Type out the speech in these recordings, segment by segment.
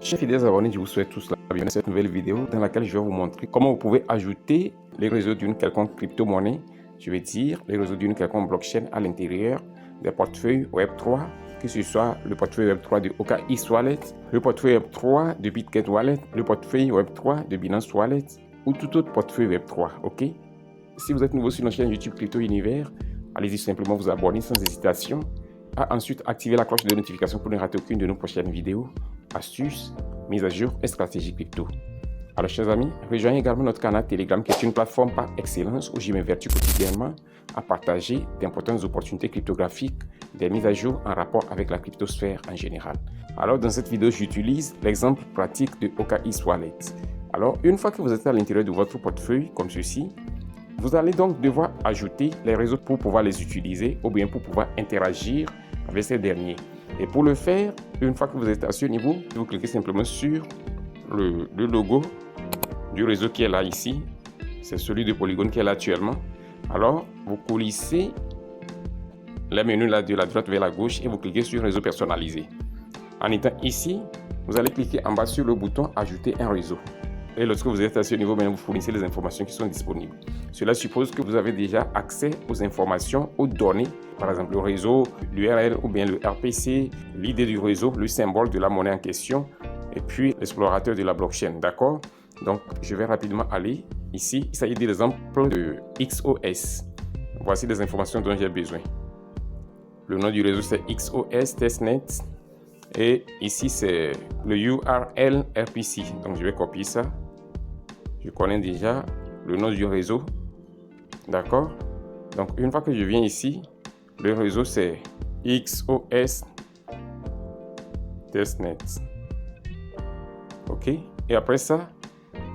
Chers fidèles abonnés, je vous souhaite tous la bienvenue à cette nouvelle vidéo dans laquelle je vais vous montrer comment vous pouvez ajouter les réseaux d'une quelconque crypto-monnaie, je vais dire les réseaux d'une quelconque blockchain à l'intérieur des portefeuilles Web3, que ce soit le portefeuille Web3 de OKX Wallet, le portefeuille Web3 de BitGet Wallet, le portefeuille Web3 de Binance Wallet ou tout autre portefeuille Web3, ok? Si vous êtes nouveau sur notre chaîne YouTube Crypto Univers, allez-y simplement vous abonner sans hésitation, ensuite activer la cloche de notification pour ne rater aucune de nos prochaines vidéos, astuces, mises à jour et stratégies crypto. Alors chers amis, rejoignez également notre canal Telegram qui est une plateforme par excellence où j'y m'évertue quotidiennement à partager d'importantes opportunités cryptographiques, des mises à jour en rapport avec la cryptosphère en général. Alors dans cette vidéo, j'utilise l'exemple pratique de OKX Wallet. Alors une fois que vous êtes à l'intérieur de votre portefeuille comme ceci, vous allez donc devoir ajouter les réseaux pour pouvoir les utiliser ou bien pour pouvoir interagir avec ces derniers. Et pour le faire, une fois que vous êtes à ce niveau, vous cliquez simplement sur le logo du réseau qui est là ici. C'est celui de Polygon qui est là actuellement. Alors, vous coulissez les menus là de la droite vers la gauche et vous cliquez sur réseau personnalisé. En étant ici, vous allez cliquer en bas sur le bouton ajouter un réseau. Et lorsque vous êtes à ce niveau, vous fournissez les informations qui sont disponibles. Cela suppose que vous avez déjà accès aux informations, aux données, par exemple le réseau, l'URL ou bien le RPC, l'idée du réseau, le symbole de la monnaie en question, et puis l'explorateur de la blockchain, d'accord? Donc, je vais rapidement aller ici. Il s'agit de l'exemple de XOS. Voici les informations dont j'ai besoin. Le nom du réseau, c'est XOS Testnet. Et ici, c'est le URL RPC. Donc, je vais copier ça. Je connais déjà le nom du réseau. D'accord? Donc, une fois que je viens ici, le réseau, c'est XOS Testnet. OK? Et après ça,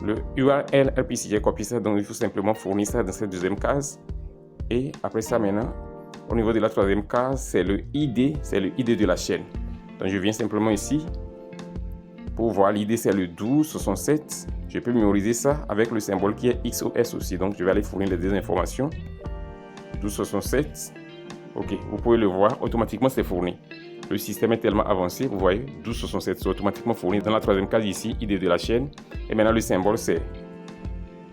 le URL RPC, j'ai copié ça. Donc, il faut simplement fournir ça dans cette deuxième case. Et après ça, maintenant, au niveau de la troisième case, c'est le ID de la chaîne. Donc, je viens simplement ici. Pour voir l'idée, c'est le 1267. Je peux mémoriser ça avec le symbole qui est XOS aussi. Donc, je vais aller fournir les deux informations. 1267. OK, vous pouvez le voir. Automatiquement, c'est fourni. Le système est tellement avancé. Vous voyez, 1267, c'est automatiquement fourni dans la troisième case ici, ID de la chaîne. Et maintenant, le symbole, c'est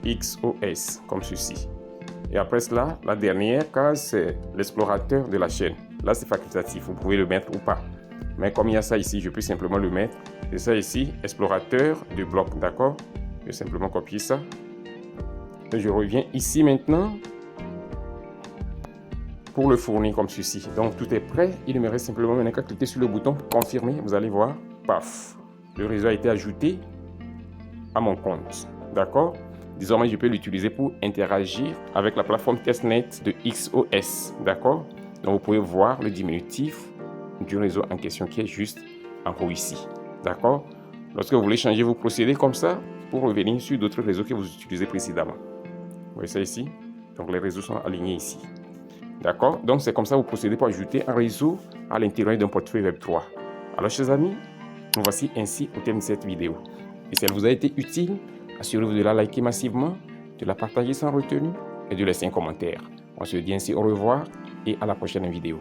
XOS, comme ceci. Et après cela, la dernière case, c'est l'explorateur de la chaîne. Là, c'est facultatif. Vous pouvez le mettre ou pas. Mais comme il y a ça ici, je peux simplement le mettre. Et ça ici, explorateur de bloc, d'accord? Je vais simplement copier ça. Et je reviens ici maintenant pour le fournir comme ceci. Donc tout est prêt. Il me reste simplement maintenant qu'à cliquer sur le bouton confirmer. Vous allez voir, paf, le réseau a été ajouté à mon compte, d'accord? Désormais, je peux l'utiliser pour interagir avec la plateforme testnet de XOS, d'accord? Donc vous pouvez voir le diminutif du réseau en question qui est juste en haut ici, d'accord? Lorsque vous voulez changer vos procédés comme ça pour revenir sur d'autres réseaux que vous utilisez précédemment. Vous voyez ça ici? Donc les réseaux sont alignés ici, d'accord? Donc c'est comme ça que vous procédez pour ajouter un réseau à l'intérieur d'un portefeuille Web3. Alors chers amis, nous voici ainsi au terme de cette vidéo. Et si elle vous a été utile, assurez-vous de la liker massivement, de la partager sans retenue et de laisser un commentaire. On se dit ainsi au revoir et à la prochaine vidéo.